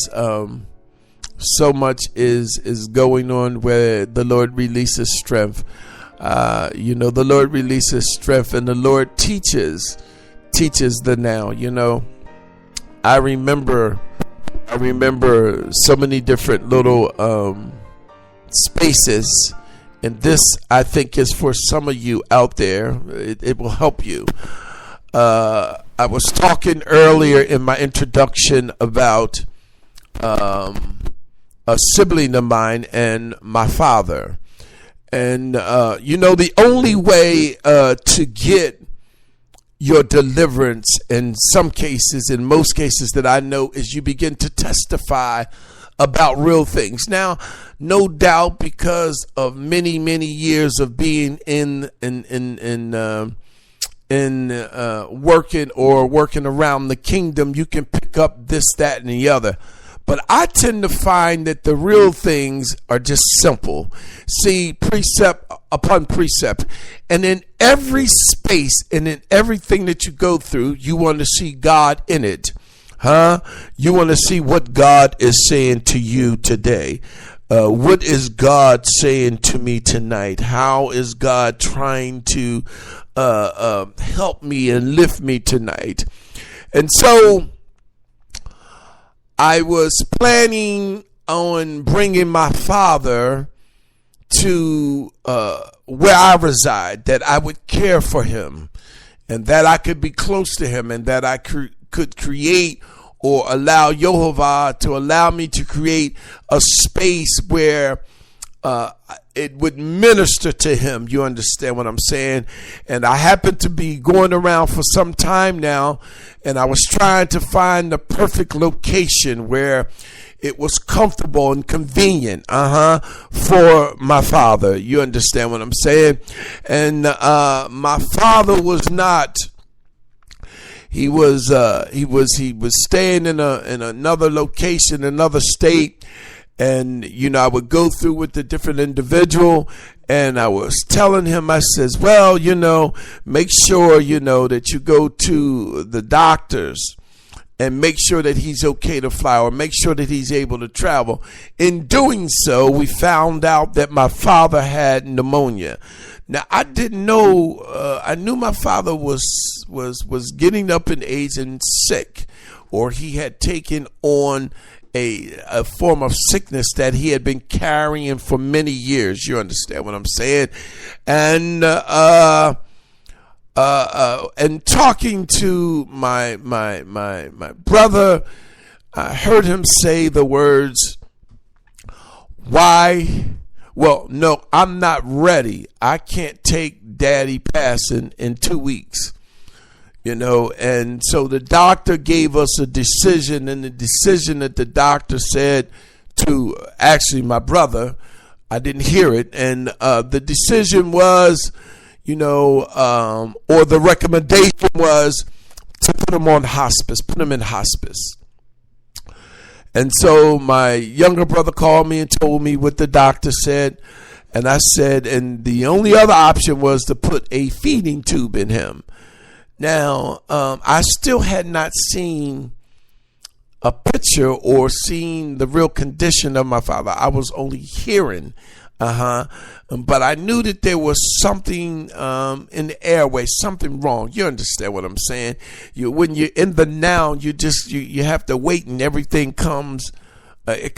is so much is going on where the Lord releases strength. The Lord releases strength, and the Lord teaches the now. I remember so many different little spaces, and this, I think, is for some of you out there. It will help you. I was talking earlier in my introduction about a sibling of mine and my father. And, the only way to get your deliverance in most cases that I know, is you begin to testify about real things. Now, no doubt, because of many, many years of being in working around the kingdom, you can pick up this, that, and the other. But I tend to find that the real things are just simple. See, precept upon precept. And in every space and in everything that you go through, you want to see God in it. You want to see what God is saying to you today. What is God saying to me tonight? How is God trying to help me and lift me tonight? And so I was planning on bringing my father to where I reside, that I would care for him, and that I could be close to him, and that I could create, or allow Jehovah to allow me to create a space where it would minister to him. You understand what I'm saying? And I happened to be going around for some time now, and I was trying to find the perfect location where it was comfortable and convenient for my father. You understand what I'm saying? And my father was not. He was staying in another location, another state. And, I would go through with the different individual, and I was telling him, I says, well, make sure, that you go to the doctors and make sure that he's okay to fly, or make sure that he's able to travel. In doing so, we found out that my father had pneumonia. Now, I didn't know, I knew my father was getting up in age and sick, or he had taken on a form of sickness that he had been carrying for many years. You understand what I'm saying? And talking to my brother, I heard him say the words, "Why? Well, no, I'm not ready. I can't take Daddy passing in 2 weeks." And so the doctor gave us a decision, and the decision that the doctor said to actually my brother, I didn't hear it. And the decision was, or the recommendation was to put him on hospice, put him in hospice. And so my younger brother called me and told me what the doctor said. And I said, and the only other option was to put a feeding tube in him. Now, I still had not seen a picture or seen the real condition of my father. I was only hearing, but I knew that there was something in the airway, something wrong. You understand what I'm saying? When you're in the now, you have to wait, and everything comes. It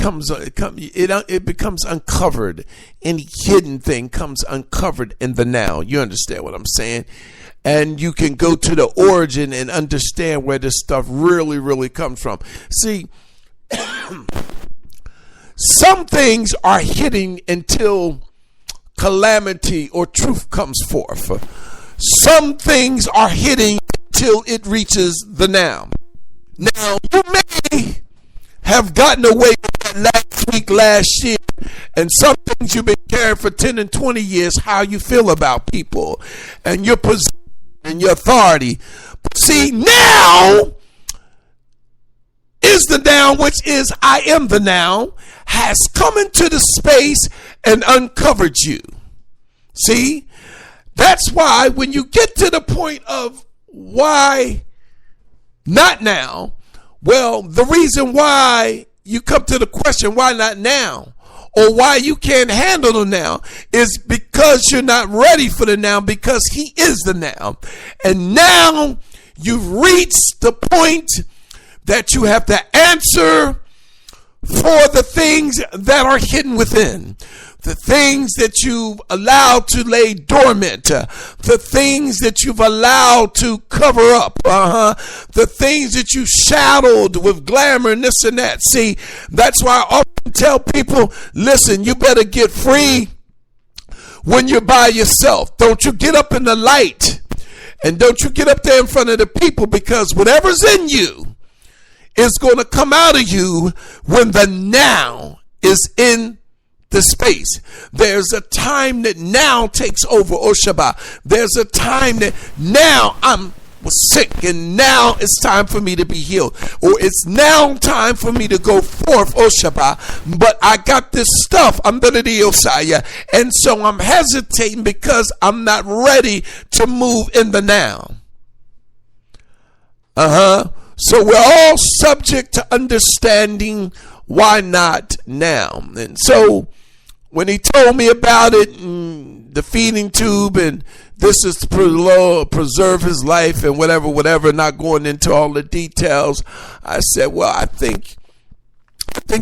becomes uncovered. Any hidden thing comes uncovered in the now. You understand what I'm saying? And you can go to the origin and understand where this stuff really, really comes from. See, some things are hidden until calamity or truth comes forth. Some things are hidden until it reaches the now. Now, you may have gotten away with that last year, and some things you've been carrying for 10 and 20 years, how you feel about people and your position and your authority. But see, now is the now, which is I am the now, has come into the space and uncovered you. See, that's why when you get to the point of why not now, well, the reason why you come to the question, why not now? Or why you can't handle the now is because you're not ready for the now, because he is the now. And now you've reached the point that you have to answer for the things that are hidden within. The things that you've allowed to lay dormant, the things that you've allowed to cover up, the things that you shadowed with glamour and this and that. See, that's why I often tell people, listen, you better get free when you're by yourself. Don't you get up in the light, and don't you get up there in front of the people, because whatever's in you is going to come out of you when the now is in the space. There's a time that now takes over, Oshaba. There's a time that now was sick and now it's time for me to be healed, or it's now time for me to go forth, Oshaba. But I got this stuff under the Osaya, and so I'm hesitating because I'm not ready to move in the now. So we're all subject to understanding why not now. And so when he told me about it, and the feeding tube, and this is to preserve his life and whatever, not going into all the details, I said, well, I think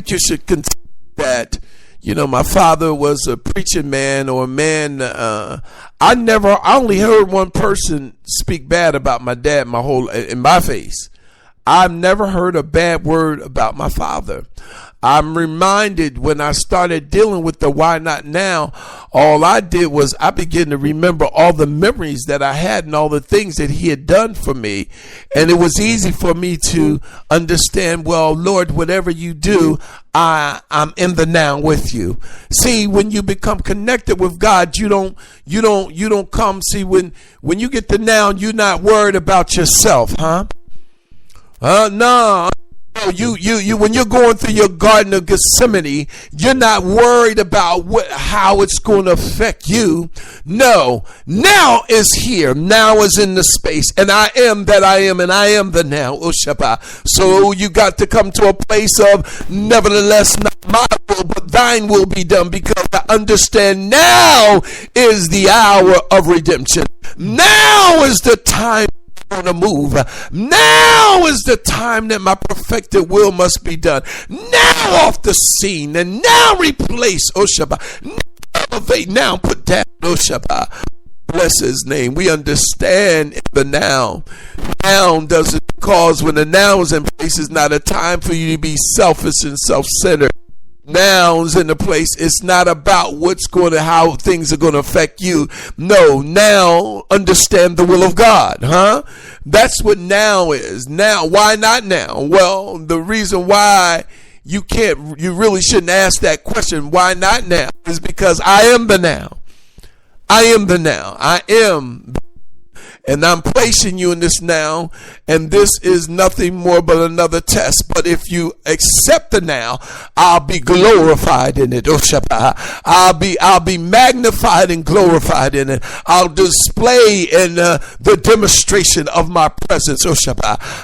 you should consider that. You know, my father was a preaching man, or a man. I only heard one person speak bad about my dad in my face. I've never heard a bad word about my father. I'm reminded when I started dealing with the why not now, all I did was I began to remember all the memories that I had and all the things that he had done for me. And it was easy for me to understand, well, Lord, whatever you do, I'm in the now with you. See, when you become connected with God, you don't come. See, when you get the now, you're not worried about yourself, no. You when you're going through your Garden of Gethsemane, you're not worried about how it's going to affect you. No, now is here. Now is in the space, and I am that I am, and I am the now. Ushaba. So you got to come to a place of, nevertheless, not my will, but thine will be done, because I understand now is the hour of redemption. Now is the time to move. Now is the time that my perfected will must be done. Now off the scene, and now replace Oshaba. Now elevate, now put down Oshaba. Bless his name. We understand the now. Now doesn't cause, when the now is in place, is not a time for you to be selfish and self-centered. Now's in the place. It's not about how things are going to affect you. No, now understand the will of God, That's what now is. Now, why not now? Well, the reason why you really shouldn't ask that question, why not now, is because I am the now. I am the now. I am. And I'm placing you in this now, and this is nothing more but another test. But if you accept the now, I'll be glorified in it. I'll be magnified and glorified in it. I'll display in the demonstration of my presence.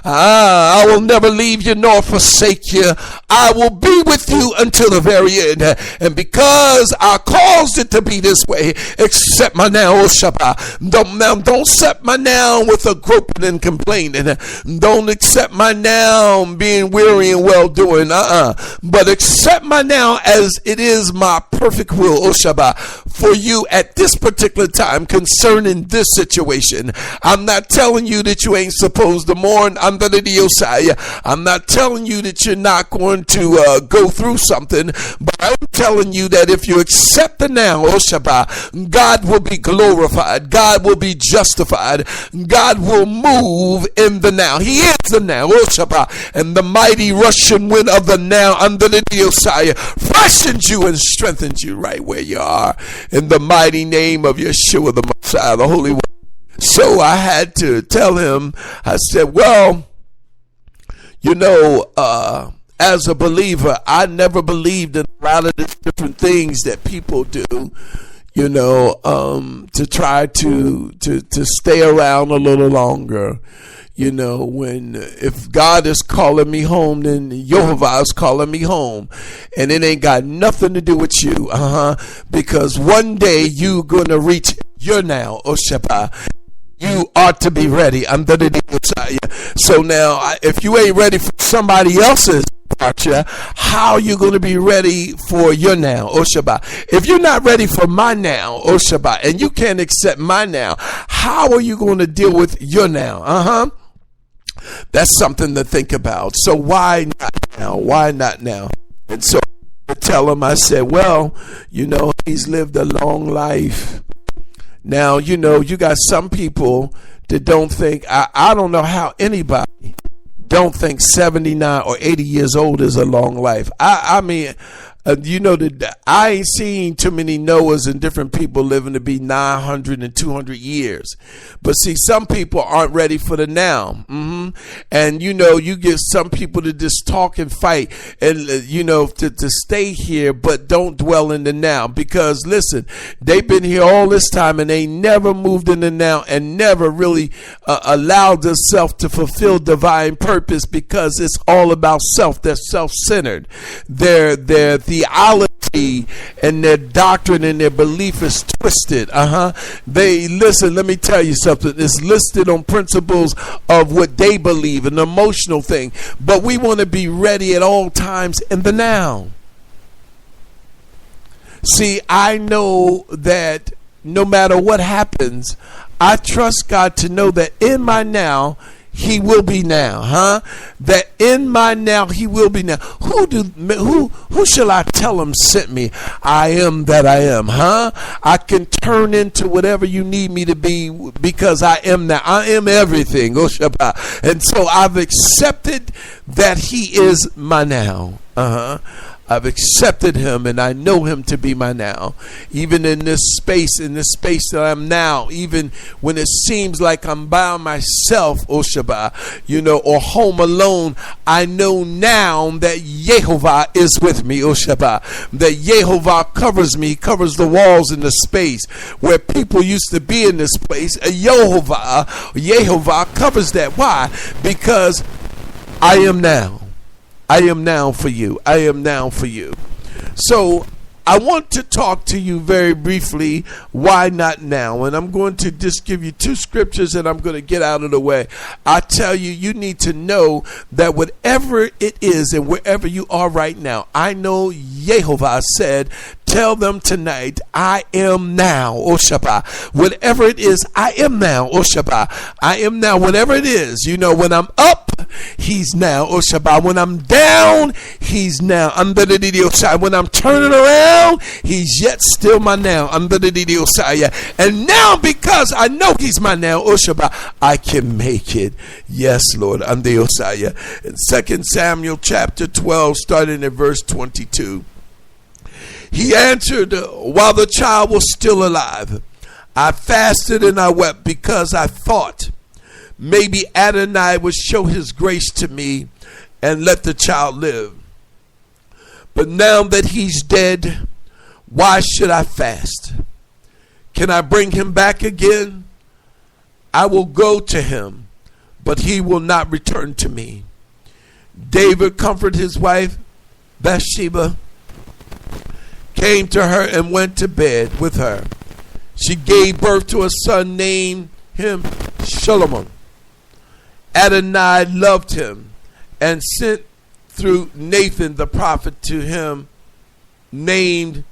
I will never leave you nor forsake you. I will be with you until the very end. And because I caused it to be this way, accept my now. Don't accept my now with a groping and complaining. Don't accept my now being weary and well doing. But accept my now as it is my perfect will, Oshaba, for you at this particular time concerning this situation. I'm not telling you that you ain't supposed to mourn under the Osaya. I'm not telling you that you're not going to go through something, but I'm telling you that if you accept the now, Oshaba, God will be glorified. God will be justified. God will move in the now. He is the now, Oshaba, and the mighty rushing wind of the now under the Osaya freshens you and strengthens you right where you are, in the mighty name of Yeshua the Messiah, the Holy One. So I had to tell him, I said, well, as a believer, I never believed in a lot of the different things that people do, to try to stay around a little longer. if God is calling me home, then Yehovah is calling me home, and it ain't got nothing to do with you, because one day you're gonna reach your now, Oshaba. You ought to be ready. So now, if you ain't ready for somebody else's departure, how are you going to be ready for your now, Oshaba? If you're not ready for my now, Oshaba, and you can't accept my now, how are you going to deal with your now? That's something to think about. So why not now? Why not now? And so I tell him, I said, well, he's lived a long life. Now, you got some people that don't think, I don't know how anybody don't think 79 or 80 years old is a long life. I mean, I ain't seen too many Noahs and different people living to be 900 and 200 years. But see, some people aren't ready for the now. And, you get some people to just talk and fight and, to stay here, but don't dwell in the now. Because, listen, they've been here all this time and they never moved in the now and never really allowed themselves to fulfill divine purpose, because it's all about self. They're self-centered. They're theology and their doctrine and their belief is twisted. Let me tell you something. It's listed on principles of what they believe, an emotional thing. But we want to be ready at all times in the now. See, I know that no matter what happens, I trust God to know that in my now, He will be now, That in my now, He will be now. Who shall I tell him sent me? I am that I am, I can turn into whatever you need me to be, because I am now. I am everything, Shabbat. And so I've accepted that He is my now, I've accepted Him and I know Him to be my now. Even in this space that I'm now, even when it seems like I'm by myself, Shabbat, or home alone, I know now that Yehovah is with me, Shabbat. That Yehovah covers me, covers the walls in the space where people used to be in this place. Yehovah covers that. Why? Because I am now. I am now for you. I am now for you. So I want to talk to you very briefly. Why not now? And I'm going to just give you two scriptures and I'm going to get out of the way. I tell you, you need to know that whatever it is and wherever you are right now, I know Yehovah said, tell them tonight, I am now, Shabbat. Whatever it is, I am now, Shabbat. I am now, whatever it is. When I'm up, He's now, Shabbat. When I'm down, He's now. When I'm turning around, He's yet still my now. And now, because I know He's my now, Shabbat, I can make it. Yes, Lord. In 2 Samuel chapter 12, starting at verse 22. He answered, while the child was still alive, I fasted and I wept, because I thought maybe Adonai would show His grace to me and let the child live. But now that he's dead, why should I fast? Can I bring him back again? I will go to him, but he will not return to me. David comforted his wife Bathsheba, came to her and went to bed with her. She gave birth to a son, named him Solomon. Adonai loved him and sent through Nathan the prophet to him, named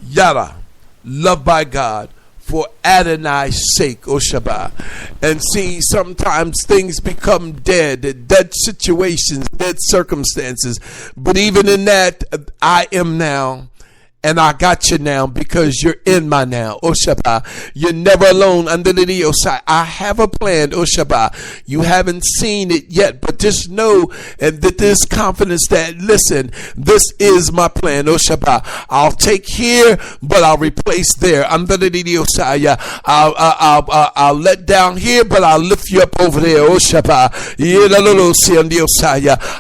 Yada, loved by God, for Adonai's sake, Shabbat. And see, sometimes things become dead situations, dead circumstances. But even in that, I am now. And I got you now because you're in my now, Shabbat. You're never alone under the Osai. I have a plan, Shabbat. You haven't seen it yet, but just know that there's confidence that, listen, this is my plan, Shabbat. I'll take here, but I'll replace there. Under the Osai. I'll let down here, but I'll lift you up over there, Shabbat.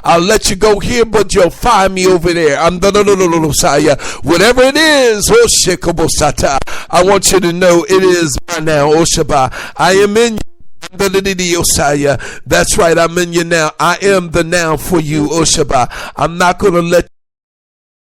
I'll let you go here, but you'll find me over there. Under the Osai. Whatever it is, I want you to know it is by now, Shabbat. I am in That's right. I'm in you now. I am the now for you, Oshaba. I'm not going to let